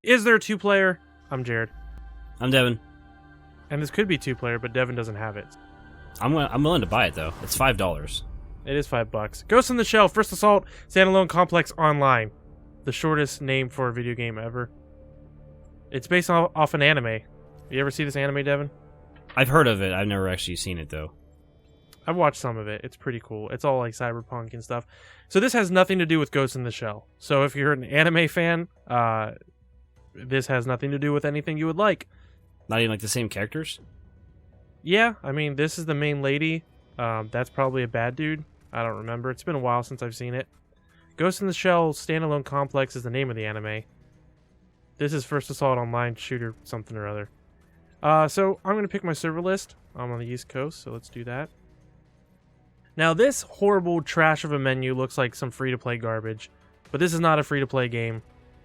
Is there a 2-player? I'm Jared. I'm Devin. And this could be 2-player, but Devin doesn't have it. I'm willing to buy it though. It's $5. It is $5. Ghost in the Shell, First Assault, Standalone Complex Online. The shortest name for a video game ever. It's based off an anime. You ever see this anime, Devin? I've heard of it. I've never actually seen it though. I've watched some of it. It's pretty cool. It's all like cyberpunk and stuff. So this has nothing to do with Ghost in the Shell. So if you're an anime fan, this has nothing to do with anything you would like. Not even like the same characters? Yeah, I mean, this is the main lady. That's probably a bad dude. I don't remember. It's been a while since I've seen it. Ghost in the Shell Standalone Complex is the name of the anime. This is First Assault Online Shooter something or other. So I'm going to pick my server list. I'm on the East Coast, so let's do that. Now this horrible trash of a menu looks like some free-to-play garbage. But this is not a free-to-play game,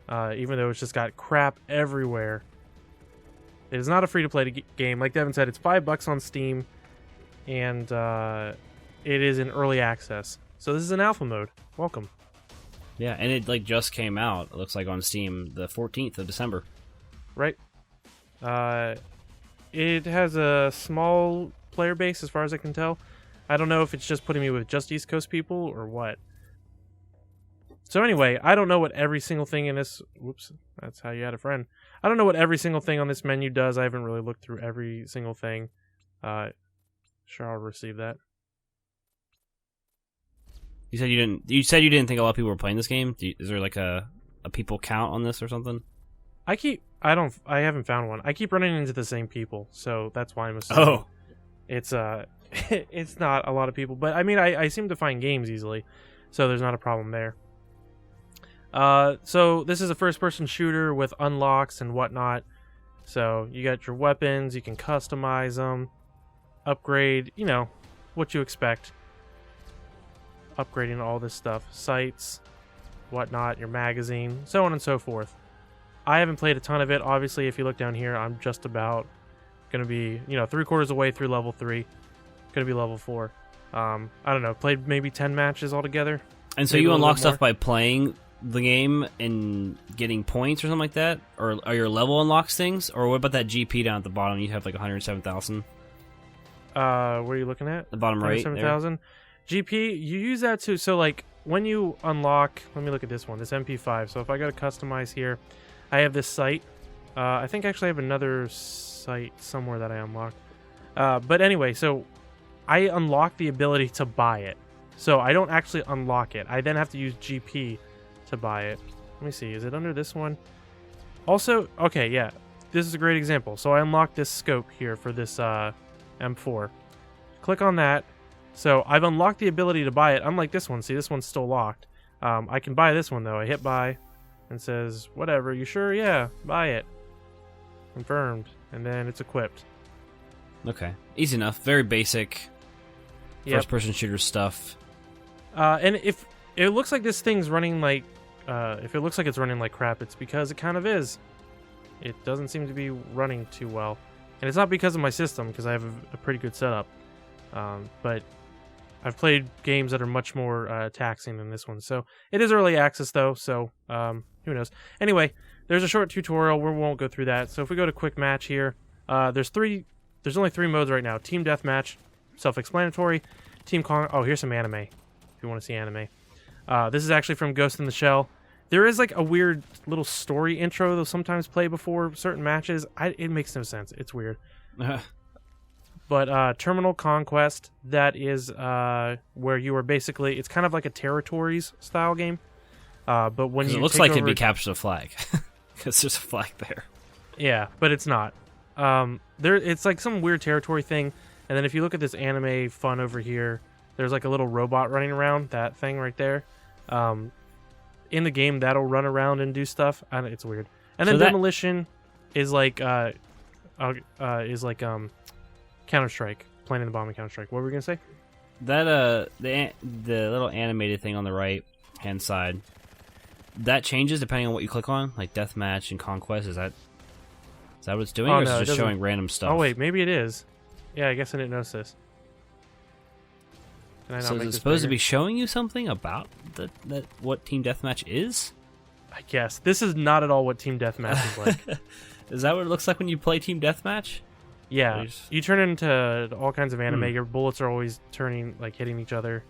even though it's just got crap everywhere. It is not a free-to-play game. Like Devin said, it's $5 on Steam, and it is in early access. So this is an alpha mode. Welcome. Yeah, and it like just came out. It looks like on Steam the 14th of December. Right. It has a small player base as far as I can tell. I don't know if it's just putting me with just East Coast people or what. So anyway, I don't know what every single thing in this... Whoops, that's how you had a friend. I don't know what every single thing on this menu does. I haven't really looked through every single thing. Sure, I'll receive that. You said you didn't think a lot of people were playing this game? Is there like a people count on this or something? I haven't found one. I keep running into the same people, so that's why I'm assuming. Oh. It's it's not a lot of people, but I mean I seem to find games easily, so there's not a problem there. So this is a first-person shooter with unlocks and whatnot. So you got your weapons, you can customize them, upgrade, you know, what you expect. Upgrading all this stuff, sights, whatnot, your magazine, so on and so forth. I haven't played a ton of it. Obviously, if you look down here, I'm just about going to be, 3/4 of the way through level 3. Going to be level 4. I don't know, played maybe 10 matches altogether. And so you unlock stuff by playing the game and getting points or something like that? Or are your level unlocks things? Or what about that GP down at the bottom? You have like 107,000. Where are you looking at? The bottom right. 107,000. GP, you use that too. So like when you unlock, let me look at this one, this MP5. So if I go to customize here, I have this sight. I think actually I have another sight somewhere that I unlocked. But anyway, so I unlock the ability to buy it. So I don't actually unlock it. I then have to use GP to buy it. Let me see. Is it under this one? Also, okay, yeah. This is a great example. So I unlocked this scope here for this M4. Click on that. So I've unlocked the ability to buy it. Unlike this one. See, this one's still locked. I can buy this one, though. I hit buy and says, whatever. You sure? Yeah, buy it. Confirmed. And then it's equipped. Okay. Easy enough. Very basic first-person shooter stuff. And if it looks like this thing's running like... if it looks like it's running like crap, it's because it kind of is. It doesn't seem to be running too well. And it's not because of my system, because I have a pretty good setup. But I've played games that are much more taxing than this one. So it is early access, though, so who knows. Anyway, there's a short tutorial. We won't go through that. So if we go to quick match here, there's only 3 modes right now. Team Deathmatch, self-explanatory. Oh, here's some anime, if you want to see anime. This is actually from Ghost in the Shell. There is like a weird little story intro they'll sometimes play before certain matches. It makes no sense. It's weird. But Terminal Conquest, that is where you are basically... It's kind of like a territories style game. But when you it looks like it'd be capture the flag. Because there's a flag there. Yeah, but it's not. It's like some weird territory thing. And then if you look at this anime fun over here, there's like a little robot running around, that thing right there. In the game, that'll run around and do stuff. It's weird. And then Demolition is like Counter-Strike, planting the bomb in Counter-Strike. What were we gonna say? That the little animated thing on the right hand side, that changes depending on what you click on, like Deathmatch and Conquest. Is that what it's doing, or is it just showing random stuff? Oh wait, maybe it is. Yeah, I guess I didn't notice this. So is it supposed to be showing you something about what Team Deathmatch is? I guess. This is not at all what Team Deathmatch is like. Is that what it looks like when you play Team Deathmatch? Yeah. You turn into all kinds of anime. Hmm. Your bullets are always turning, like, hitting each other.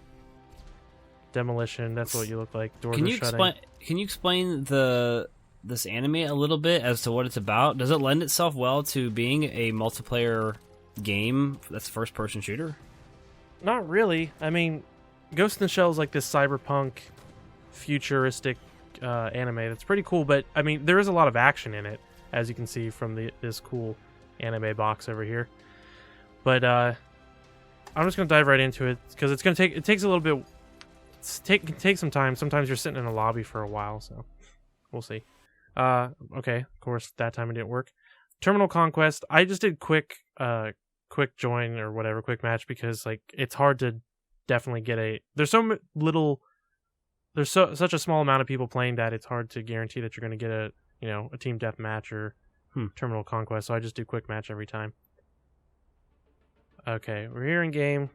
Demolition, that's what you look like. Doors are shutting. Can you explain this anime a little bit as to what it's about? Does it lend itself well to being a multiplayer game that's first-person shooter? Not really. I mean, Ghost in the Shell is like this cyberpunk, futuristic anime that's pretty cool, but I mean, there is a lot of action in it, as you can see from this cool anime box over here. But I'm just gonna dive right into it because it takes a little bit. Take some time. Sometimes you're sitting in a lobby for a while, so we'll see. Okay, of course that time it didn't work. Terminal Conquest. I just did quick join or whatever, quick match, because like it's hard to definitely get a. There's such a small amount of people playing that it's hard to guarantee that you're going to get a team deathmatch or Terminal Conquest. So I just do quick match every time. Okay, we're here in game.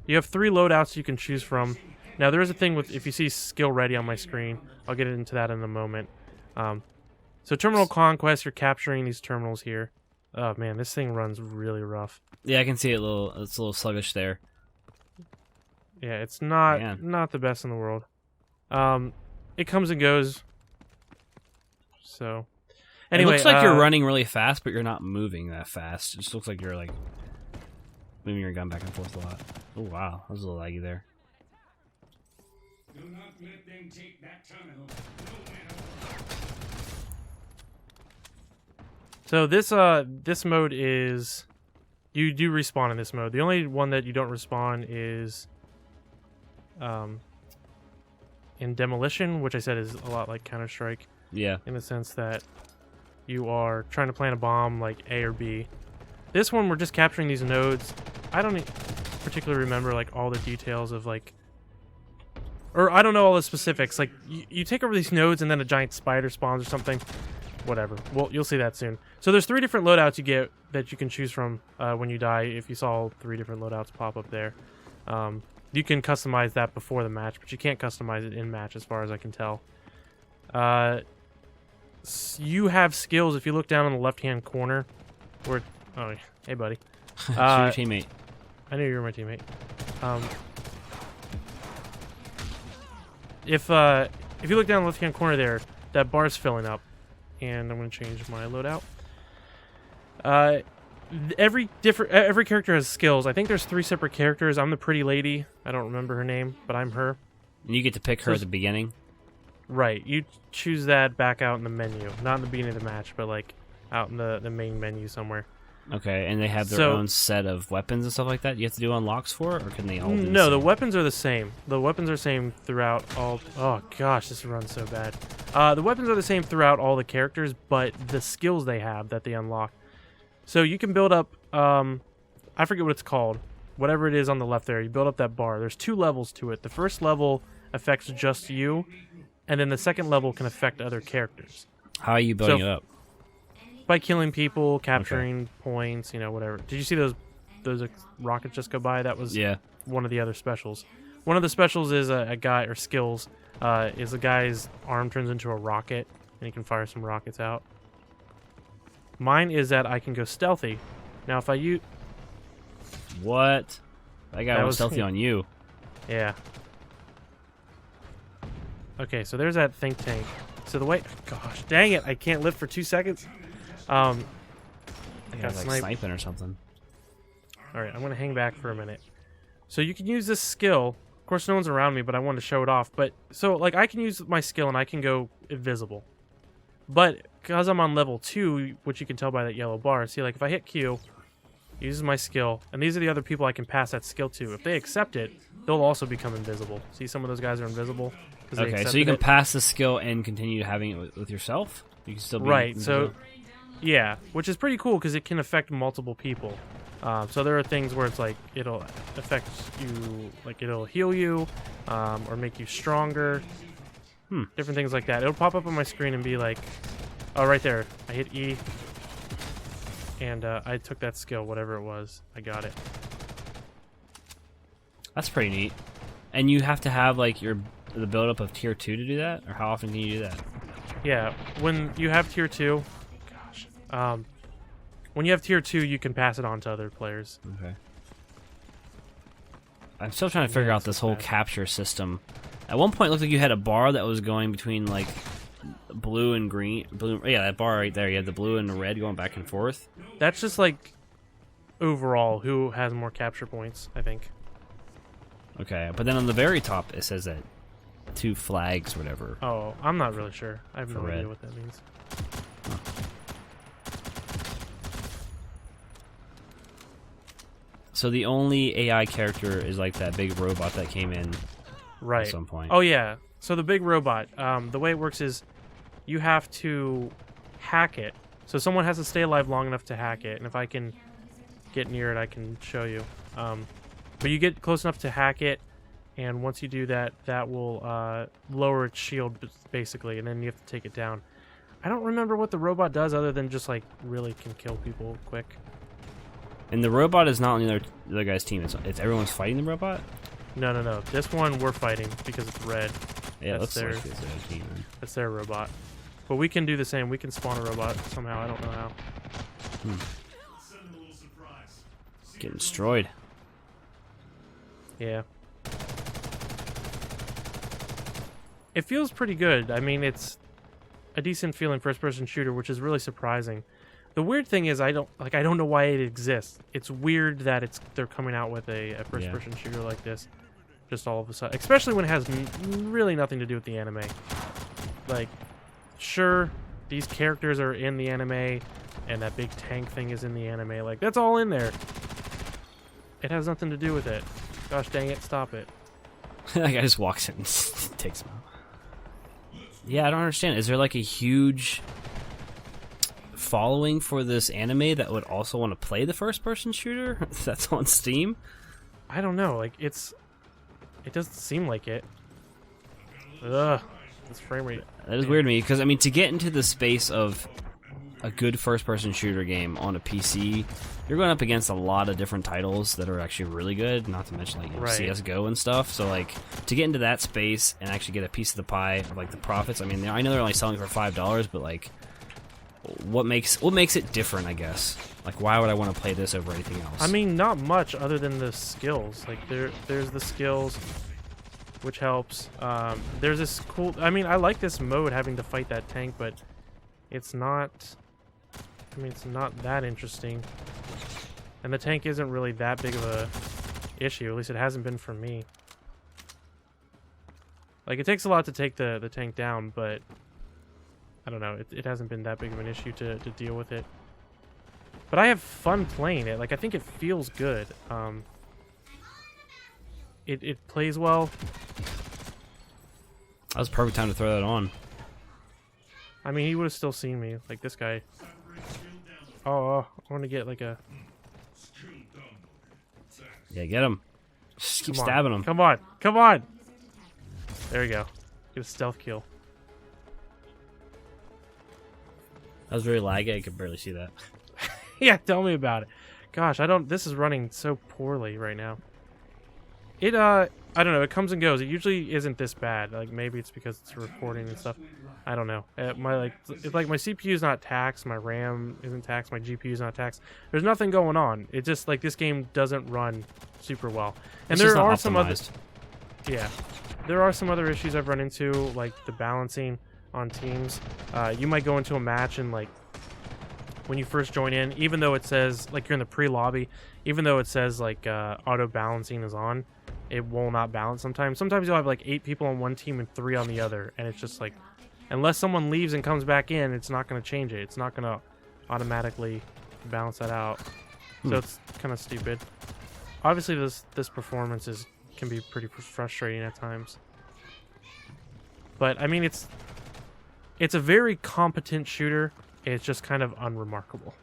You have 3 loadouts you can choose from. Now there is a thing with, if you see skill ready on my screen, I'll get into that in a moment. So Terminal Conquest, you're capturing these terminals here. Oh man, this thing runs really rough. Yeah, I can see it it's a little sluggish there. Yeah, it's not the best in the world. It comes and goes. So anyway, it looks like you're running really fast, but you're not moving that fast. It just looks like you're like moving your gun back and forth a lot. Oh wow, that was a little laggy there. Do not let them take that terminal. So this mode is, you do respawn in this mode. The only one that you don't respawn is in Demolition, which I said is a lot like Counter-Strike. Yeah. In the sense that you are trying to plant a bomb like A or B. This one we're just capturing these nodes. I don't particularly remember like all the details of like, or I don't know all the specifics. Like you take over these nodes and then a giant spider spawns or something. Whatever. Well, you'll see that soon. So there's 3 different loadouts you get that you can choose from when you die. If you saw 3 different loadouts pop up there, you can customize that before the match, but you can't customize it in match, as far as I can tell. You have skills. If you look down in the left-hand corner, where hey buddy, It's your teammate. I knew you were my teammate. If you look down the left-hand corner there, that bar's filling up. And I'm going to change my loadout. Every character has skills. I think there's 3 separate characters. I'm the pretty lady. I don't remember her name, but I'm her. And you get to pick her at the beginning? Right. You choose that back out in the menu. Not in the beginning of the match, but like out in the main menu somewhere. Okay, and they have their own set of weapons and stuff like that you have to do unlocks for, or can they all do the No, same? the weapons are the same. The weapons are same throughout all... Oh, gosh, this runs so bad. The weapons are the same throughout all the characters, but the skills they have that they unlock. So you can build up... I forget what it's called. Whatever it is on the left there, you build up that bar. There's 2 levels to it. The first level affects just you, and then the second level can affect other characters. How are you building it up? By killing people, capturing points, whatever. Did you see those rockets just go by? That was one of the other specials. One of the specials is a guy, or skills, is a guy's arm turns into a rocket, and he can fire some rockets out. Mine is that I can go stealthy. Now, if I use... What? That guy was stealthy on you. Yeah. Okay, so there's that think tank. So the way... Gosh, dang it, I can't live for 2 seconds. I got like sniping or something. Alright, I'm going to hang back for a minute. So you can use this skill. Of course, no one's around me, but I wanted to show it off. But so, like, I can use my skill and I can go invisible. But because I'm on level 2, which you can tell by that yellow bar, see, like, if I hit Q, it uses my skill, and these are the other people I can pass that skill to. If they accept it, they'll also become invisible. See, some of those guys are invisible. Okay, so you can pass the skill and continue having it with yourself? You can still be invisible? So... Yeah, which is pretty cool because it can affect multiple people. So there are things where it's like it'll affect you, like it'll heal you, or make you stronger. Different things like that. It'll pop up on my screen and be like, oh, right there. I hit E, and I took that skill, whatever it was. I got it. That's pretty neat. And you have to have like the buildup of tier 2 to do that, or how often can you do that? Yeah, when you have tier 2, when you have tier 2, you can pass it on to other players. Okay. I'm still trying to figure out this whole capture system. At one point, it looked like you had a bar that was going between like blue and green. Blue, yeah, that bar right there. You had the blue and the red going back and forth. That's just like overall who has more capture points, I think. Okay, but then on the very top it says that 2 flags, whatever. Oh, I'm not really sure. I have no red. idea what that means. Huh. So the only AI character is like that big robot that came in Right. at some point. Oh yeah. So the big robot, the way it works is you have to hack it. So someone has to stay alive long enough to hack it, and if I can get near it, I can show you. But you get close enough to hack it, and once you do that, that will lower its shield, basically, and then you have to take it down. I don't remember what the robot does other than just, like, really can kill people quick. And the robot is not on the other guy's team. It's everyone's fighting the robot? No. This one we're fighting because it's red. Yeah, That's let's see the other team then. That's their robot. But we can do the same. We can spawn a robot somehow. I don't know how. Getting destroyed. Yeah. It feels pretty good. I mean, it's a decent feeling first-person shooter, which is really surprising. The weird thing is I don't know why it exists. It's weird that they're coming out with a first-person shooter like this just all of a sudden, especially when it has really nothing to do with the anime. Like, sure, these characters are in the anime and that big tank thing is in the anime. Like, that's all in there. It has nothing to do with it. Gosh dang it, stop it. That guy just walks in and takes him out. Yeah, I don't understand. Is there like a huge following for this anime that would also want to play the first-person shooter that's on Steam? I don't know. Like, it doesn't seem like it. Ugh, this frame rate. That is weird to me, because, I mean, to get into the space of a good first-person shooter game on a PC, you're going up against a lot of different titles that are actually really good, not to mention, like, you know, Right. CSGO and stuff. So, like, to get into that space and actually get a piece of the pie of, like, the profits, I mean, I know they're only selling for $5, but, like, what makes it different, I guess? Like, why would I want to play this over anything else? I mean, not much other than the skills. Like, there's the skills, which helps. There's this cool... I mean, I like this mode, having to fight that tank, but it's not... I mean, it's not that interesting. And the tank isn't really that big of a issue. At least it hasn't been for me. Like, it takes a lot to take the tank down, but... I don't know. It hasn't been that big of an issue to deal with it. But I have fun playing it. Like, I think it feels good. It plays well. That was the perfect time to throw that on. I mean, he would have still seen me. Like, this guy. Oh, I want to get, like, a... Yeah, get him. Just keep Come on. stabbing him. Come on. Come on! There we go. Get a stealth kill. That was very laggy. I could barely see that. Yeah, tell me about it. Gosh, this is running so poorly right now. I don't know, it comes and goes. It usually isn't this bad. Like, maybe it's because it's recording and stuff. I don't know. My CPU is not taxed, my RAM isn't taxed, my GPU is not taxed. There's nothing going on. It just, like, this game doesn't run super well. And there are some other... Yeah. There are some other issues I've run into, like the balancing on teams. You might go into a match and, like, when you first join in, even though it says, like, you're in the pre-lobby, even though it says, like, auto balancing is on, it will not balance sometimes. Sometimes you'll have, like, 8 people on one team and 3 on the other, and it's just, like, unless someone leaves and comes back in, it's not going to change it. It's not going to automatically balance that out. So it's kind of stupid. Obviously, this performance can be pretty frustrating at times. But, I mean, it's a very competent shooter. It's just kind of unremarkable.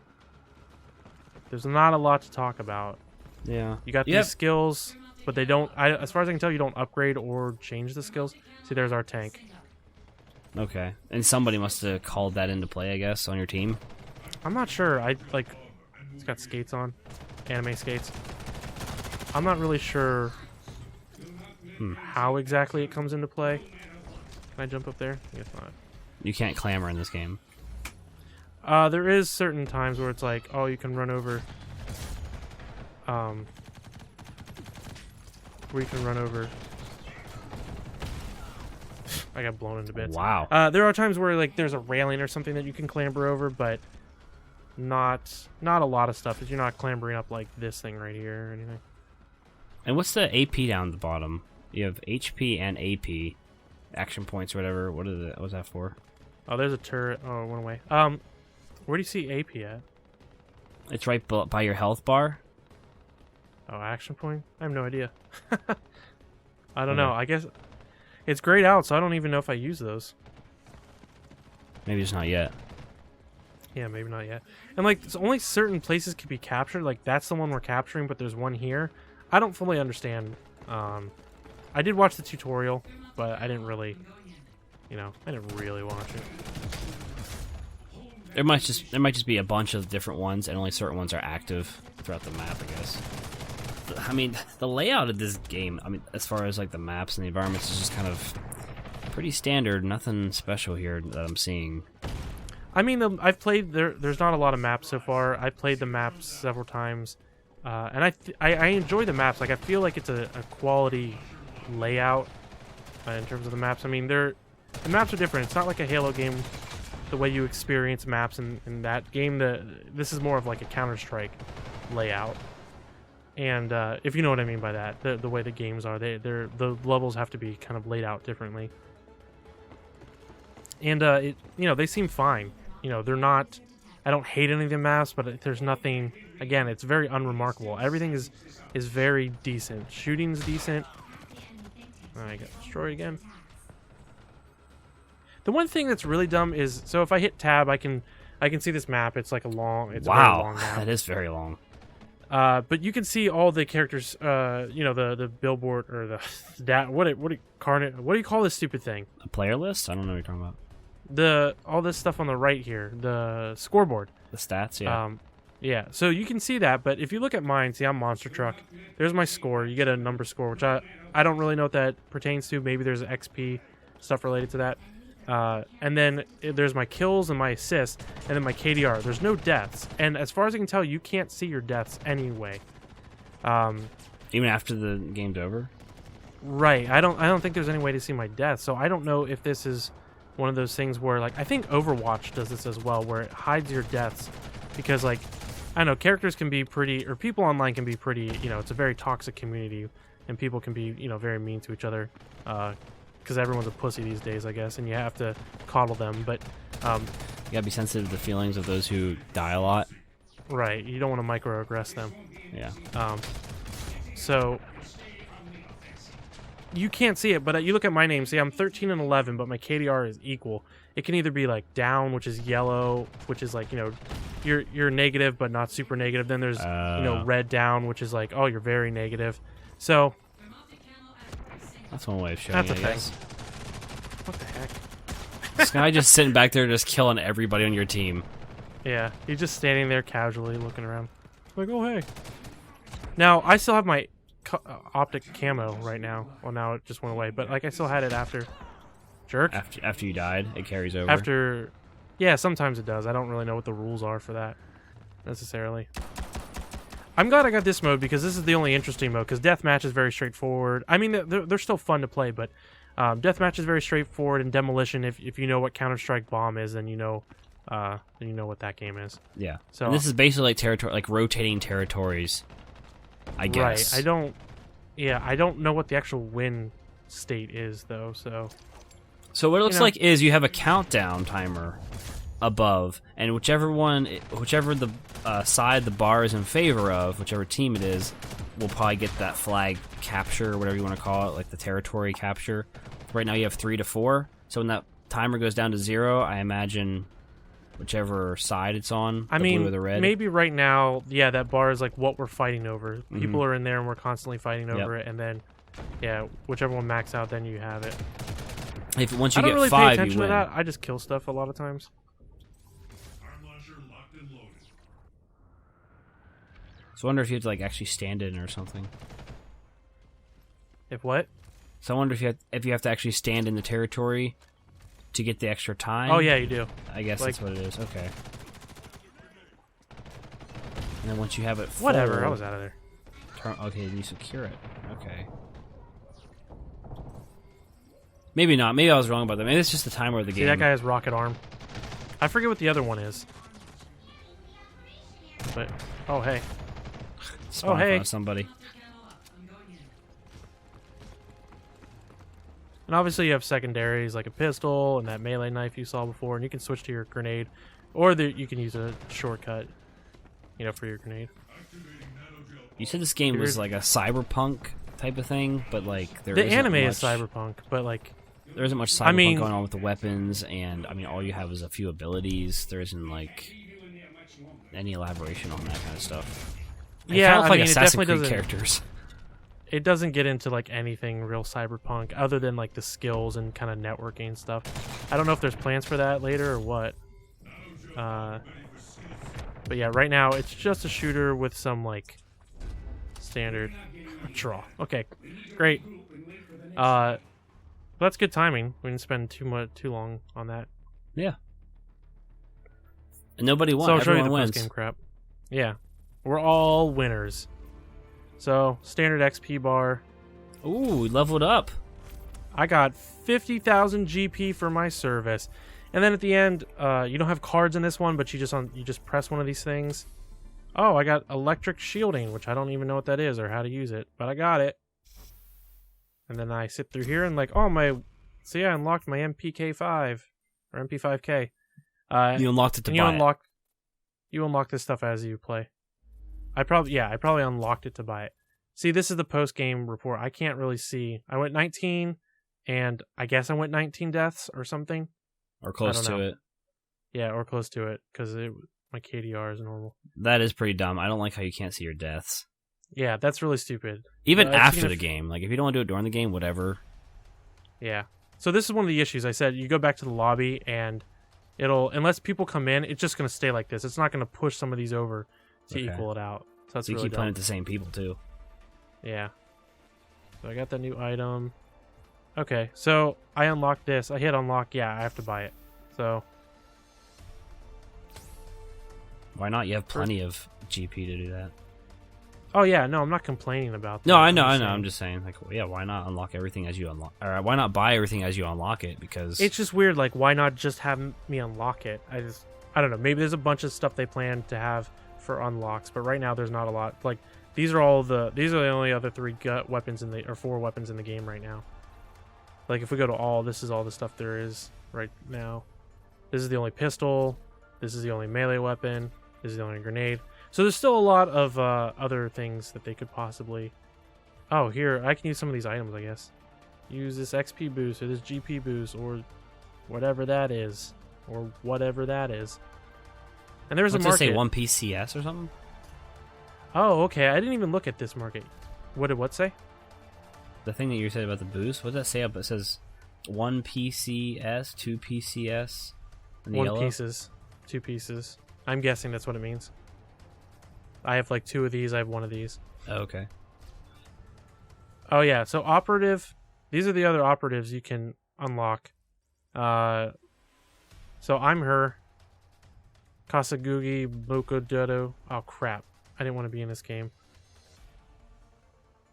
There's not a lot to talk about. Yeah. You got these skills, but they don't... as far as I can tell, you don't upgrade or change the skills. See, there's our tank. Okay. And somebody must have called that into play, I guess, on your team. I'm not sure. It's got skates on. Anime skates. I'm not really sure how exactly it comes into play. Can I jump up there? I guess not. You can't clamber in this game. There is certain times where it's like, oh, you can run over. Where you can run over. I got blown into bits. Wow. There are times where like there's a railing or something that you can clamber over, but not a lot of stuff. You're not clambering up like this thing right here or anything. And what's the AP down at the bottom? You have HP and AP, action points or whatever. What is it? What's that for? Oh, there's a turret. Oh, it went away. Where do you see AP at? It's right by your health bar. Oh, action point? I have no idea. I don't know. I guess it's grayed out, so I don't even know if I use those. Maybe it's not yet. Yeah, maybe not yet. And like, only certain places can be captured. Like, that's the one we're capturing, but there's one here. I don't fully understand. I did watch the tutorial, but I didn't really, I didn't really watch it. There might just be a bunch of different ones, and only certain ones are active throughout the map, I guess. I mean, the layout of this game, I mean, as far as like the maps and the environments, is just kind of pretty standard. Nothing special here that I'm seeing. I mean, I've played there's not a lot of maps so far. I've played the maps several times, and I enjoy the maps. Like, I feel like it's a quality layout in terms of the maps. I mean, the maps are different. It's not like a Halo game, the way you experience maps in that game. This is more of like a Counter-Strike layout. And if you know what I mean by that, the way the games are, the levels have to be kind of laid out differently. And they seem fine. They're not. I don't hate any of the maps, but there's nothing. Again, it's very unremarkable. Everything is very decent. Shooting's decent. I got destroyed again. The one thing that's really dumb is, so if I hit tab, I can see this map. It's like a very long map. That is very long. But you can see all the characters. The billboard or the what do you call this stupid thing? A player list? I don't know what you're talking about. All this stuff on the right here, the scoreboard. The stats, yeah. Yeah. So you can see that, but if you look at mine, see, I'm Monster Truck. There's my score. You get a number score, which I don't really know what that pertains to. Maybe there's XP stuff related to that. And then there's my kills and my assists, and then my KDR. There's no deaths, and as far as I can tell, you can't see your deaths anyway. Even after the game's over? Right. I don't think there's any way to see my deaths, so I don't know if this is one of those things where, like, I think Overwatch does this as well, where it hides your deaths, because, like, I don't know, characters can be pretty, or people online can be pretty, it's a very toxic community, and people can be, very mean to each other, because everyone's a pussy these days, I guess, and you have to coddle them, but you gotta be sensitive to the feelings of those who die a lot. Right, you don't want to microaggress them. Yeah. So you can't see it, but you look at my name. See, I'm 13 and 11, but my KDR is equal. It can either be like down, which is yellow, which is like, you're negative but not super negative. Then there's red down, which is like, oh, you're very negative. So that's one way of showing that's it. A thing. What the heck? This guy just sitting back there just killing everybody on your team. Yeah, he's just standing there casually looking around. Like, oh, hey. Now, I still have my optic camo right now. Well, now it just went away, but like I still had it after. Jerk. After you died, it carries over. After, yeah, sometimes it does. I don't really know what the rules are for that necessarily. I'm glad I got this mode because this is the only interesting mode, because deathmatch is very straightforward. I mean, they're still fun to play, but deathmatch is very straightforward, and demolition, if you know what Counter-Strike bomb is, then you know what that game is. Yeah. So and this is basically like territory, like rotating territories, I guess. Right. I don't know what the actual win state is though. So what it looks like is you have a countdown timer above, and whichever the side the bar is in favor of, whichever team it is, will probably get that flag capture, or whatever you want to call it, like the territory capture. Right now you have 3 to 4. So when that timer goes down to 0, I imagine whichever side it's on, blue or the red. Maybe right now, yeah, that bar is like what we're fighting over. Mm-hmm. People are in there and we're constantly fighting over it, and then, yeah, whichever one maxes out, then you have it. Once you I don't get really 5, pay attention you win. to that. I just kill stuff a lot of times. So I wonder if you have to like actually stand in or something. If what? So I wonder if you have to actually stand in the territory to get the extra time. Oh yeah, you do. I guess like, that's what it is. Okay. And then once you have it full, whatever, I was out of there. Okay, then you secure it. Okay. Maybe not. Maybe I was wrong about that. Maybe it's just the timer of the game. See, that guy has rocket arm. I forget what the other one is. But, oh, hey. Spawn in front of somebody. And obviously you have secondaries, like a pistol and that melee knife you saw before, and you can switch to your grenade. Or you can use a shortcut, you know, for your grenade. You said this game was like a cyberpunk type of thing, but like the anime is cyberpunk, but like there isn't much cyberpunk going on with the weapons, and I mean all you have is a few abilities. There isn't like any elaboration on that kind of stuff. Yeah, I mean, it Assassin's definitely Creed characters. It doesn't get into like anything real cyberpunk other than like the skills and kind of networking stuff. I don't know if there's plans for that later or what. But yeah, right now it's just a shooter with some like standard draw. Okay, great. That's good timing. We didn't spend too long on that. Yeah. And nobody won. So I'll show you the wins. post-game crap. Yeah, we're all winners. So standard XP bar. Ooh, we leveled up. I got 50,000 GP for my service. And then at the end, you don't have cards in this one, but you just press one of these things. Oh, I got electric shielding, which I don't even know what that is or how to use it, but I got it. And then I sit through here and like, oh see, I unlocked my MPK5 or MP5K. You unlocked it to buy it. You unlock this stuff as you play. I probably unlocked it to buy it. See, this is the post game report. I can't really see. I went 19, and I guess I went 19 deaths or something. Or close to it. Yeah, or close to it, because my KDR is normal. That is pretty dumb. I don't like how you can't see your deaths. Yeah, that's really stupid. Even after the game. Like, if you don't want to do it during the game, whatever. Yeah. So this is one of the issues. I said you go back to the lobby, and unless people come in, it's just going to stay like this. It's not going to push some of these over to equal it out. So that's you really keep playing with the same people, too. Yeah. So I got that new item. Okay, so I unlocked this. I hit unlock. Yeah, I have to buy it. So why not? You have plenty of GP to do that. Oh yeah, no, I'm not complaining about that. No, I know. I'm just saying, like, yeah, why not unlock everything as you unlock? Or why not buy everything as you unlock it? Because it's just weird. Like, why not just have me unlock it? I don't know. Maybe there's a bunch of stuff they plan to have for unlocks, but right now there's not a lot. Like, these are the only other 4 weapons in the game right now. Like, if we go to all, this is all the stuff there is right now. This is the only pistol. This is the only melee weapon. This is the only grenade. So there's still a lot of other things that they could possibly... Oh, here, I can use some of these items, I guess. Use this XP boost or this GP boost or whatever that is. Or whatever that is. And there's a market. What's it say, 1 PCS or something? Oh, okay. I didn't even look at this market. What did what say? The thing that you said about the boost, what does that say up? It says 1 PCS, 2 PCS. In the 1 yellow? pieces. 2 pieces. I'm guessing that's what it means. I have like 2 of these. I have 1 of these. Oh, okay. Oh yeah. So operative. These are the other operatives you can unlock. So I'm her. Kasagugi Bokododo. Oh crap. I didn't want to be in this game.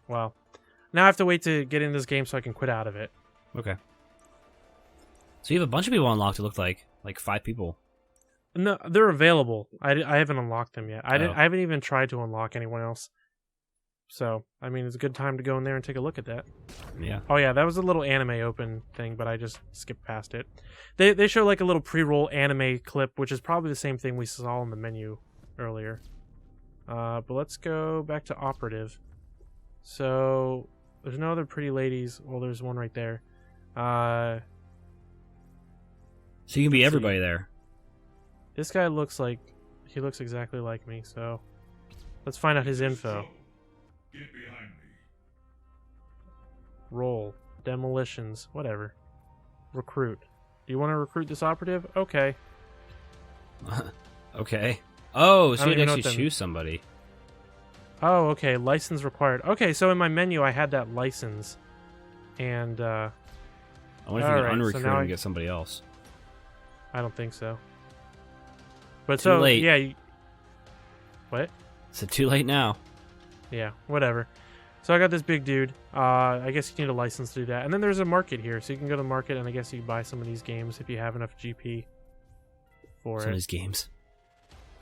Well, now I have to wait to get in this game so I can quit out of it. Okay. So you have a bunch of people unlocked, it looked like 5 people. No, they're available. I haven't unlocked them yet. I haven't even tried to unlock anyone else. So, I mean, it's a good time to go in there and take a look at that. Yeah. Oh yeah, that was a little anime open thing, but I just skipped past it. They show like a little pre-roll anime clip, which is probably the same thing we saw in the menu earlier. But let's go back to operative. So, there's no other pretty ladies. Well, there's one right there. So you can be everybody there. This guy looks exactly like me, so let's find out his info. Get behind me. Roll. Demolitions. Whatever. Recruit. Do you want to recruit this operative? Okay. Okay. Oh, so I you don't had to even actually know choose somebody. Oh, okay. License required. Okay, so in my menu I had that license. And, I wonder if you can unrecruit and get somebody else. I don't think so. But Too late. yeah. What? Is it too late now? Yeah, whatever. So I got this big dude. I guess you need a license to do that. And then there's a market here, so you can go to the market, and I guess you can buy some of these games if you have enough GP for Some of it. these games.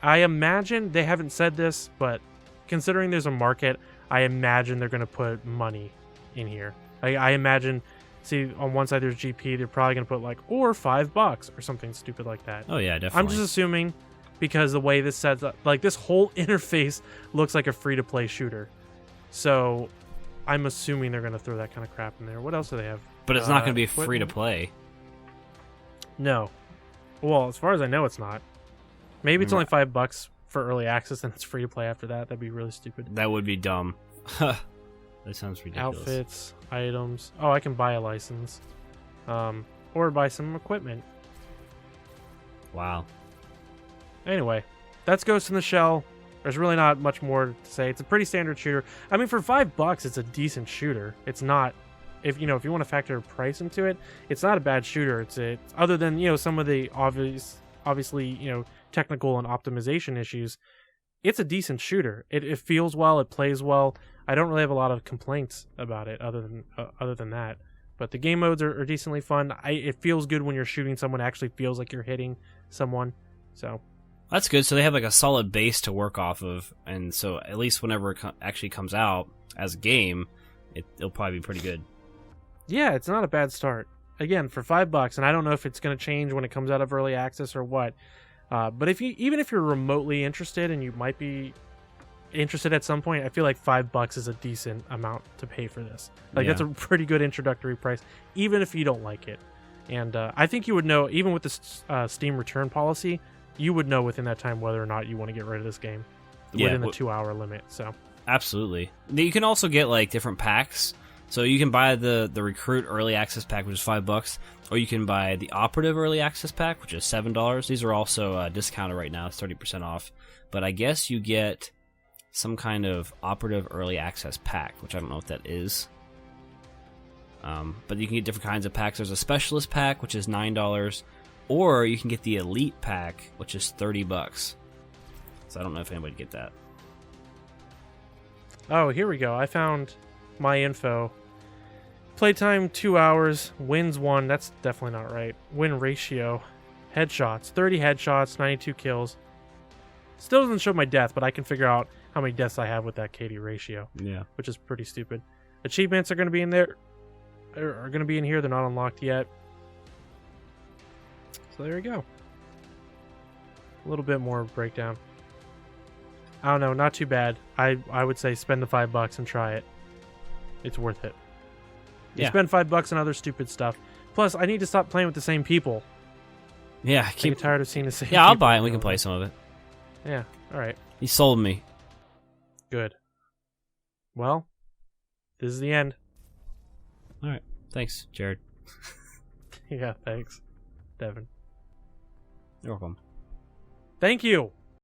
I imagine, they haven't said this, but considering there's a market, I imagine they're going to put money in here. I imagine, see, on one side there's GP, they're probably going to put like, or $5 or something stupid like that. Oh, yeah, definitely. I'm just assuming, because the way this sets up, like this whole interface looks like a free-to-play shooter. So I'm assuming they're going to throw that kind of crap in there. What else do they have? But it's not going to be equipment? free to play. No. Well, as far as I know, it's not. Maybe it's only $5 for early access, and it's free to play after that. That'd be really stupid. That would be dumb. That sounds ridiculous. Outfits, items. Oh, I can buy a license, or buy some equipment. Wow. Anyway, that's Ghost in the Shell. There's really not much more to say. It's a pretty standard shooter. I mean, for $5, it's a decent shooter. It's not, if you want to factor price into it, it's not a bad shooter. It's other than some of the obviously technical and optimization issues. It's a decent shooter. It feels well. It plays well. I don't really have a lot of complaints about it other than that. But the game modes are decently fun. It feels good when you're shooting someone. It actually feels like you're hitting someone. So. That's good. So they have like a solid base to work off of, and so at least whenever it actually comes out as a game, it'll probably be pretty good. Yeah, it's not a bad start. Again, for $5, and I don't know if it's going to change when it comes out of early access or what. But even if you're remotely interested, and you might be interested at some point, I feel like $5 is a decent amount to pay for this. Like that's a pretty good introductory price, even if you don't like it. And I think you would know, even with the Steam return policy, you would know within that time whether or not you want to get rid of this game within the 2-hour limit. So absolutely, you can also get like different packs. So you can buy the Recruit Early Access Pack, which is $5, or you can buy the Operative Early Access Pack, which is $7. These are also discounted right now; it's 30% off. But I guess you get some kind of Operative Early Access Pack, which I don't know what that is. But you can get different kinds of packs. There's a Specialist Pack, which is $9. Or you can get the Elite Pack, which is $30. So I don't know if anybody would get that. Oh, here we go. I found my info. Playtime 2 hours, wins 1. That's definitely not right. Win ratio, headshots, 30 headshots, 92 kills. Still doesn't show my death, but I can figure out how many deaths I have with that KD ratio. Yeah, which is pretty stupid. Achievements are going to be in there. Are going to be in here. They're not unlocked yet. So there you go. A little bit more breakdown. I don't know, not too bad. I would say spend the $5 and try it. It's worth it. You spend $5 on other stupid stuff. Plus, I need to stop playing with the same people. Yeah, I get tired of seeing the same. Yeah, I'll people buy it and we can play some of it. Yeah, all right. He sold me. Good. Well, this is the end. All right. Thanks, Jared. Yeah, thanks, Devin. You're welcome. Thank you.